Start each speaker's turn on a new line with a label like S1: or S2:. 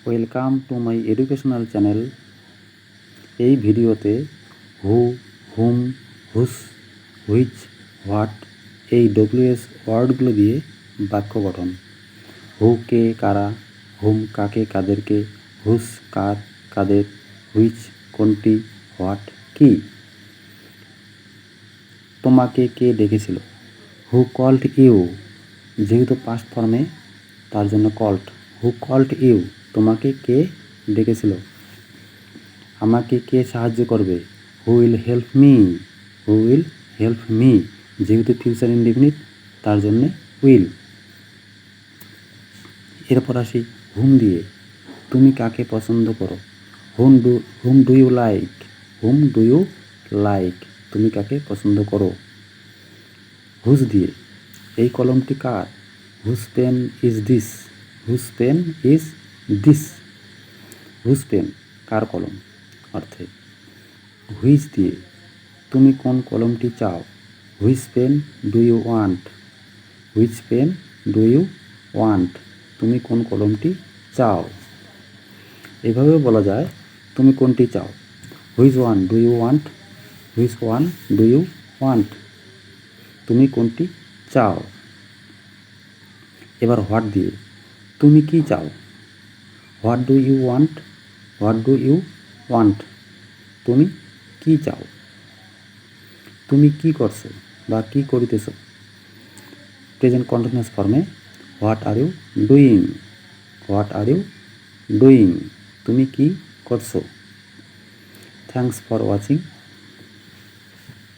S1: Welcome to my educational channel. এই ভিডিওতে হু, হুম, হুস, হুইচ, হোয়াট এই ডব্লিউএস ওয়ার্ডগুলো দিয়ে বাক্য গঠন। হু কে কারা, হুম কাকে কাদেরকে, হুস কার কাদের, হুইচ কোনটি, হোয়াট কি। তোমাকে কে ডেকেছিল? হু কল্ড ইউ, যেহেতু পাস্ট ফর্মে তার জন্য কল্ড। হু কল্ড ইউ, তোমাকে কে ডেকেছিল? আমাকে কে সাহায্য করবে? Who will help me, who will help me, যেহেতু ফিউচার ইনডেফিনিট তার জন্যে উইল। এরপর আসি হুম দিয়ে। তুমি কাকে পছন্দ করো? Whom do you like, whom do you like, তুমি কাকে পছন্দ করো? হুজ দিয়ে। এই কলমটি কার? Whose pen is this, whose pen is this, whose pen কার কলম অর্থে। হুইচ দিয়ে। তুমি কোন কলমটি চাও? Which pen do you want, which pen do you want, তুমি কোন কলমটি চাও। এভাবেও বলা যায় তুমি কোনটি চাও। Which one do you want, which one do you want, তুমি কোনটি চাও। এবার হোয়াট দিয়ে। তুমি কি চাও? What do you want, what do you want, তুমি কি চাও। তুমি কি করছো বা কি করিতেছ। প্রেজেন্ট কন্টিনিউয়াস ফর্মে what are you doing, what are you doing, তুমি কি করছো। Thanks for watching.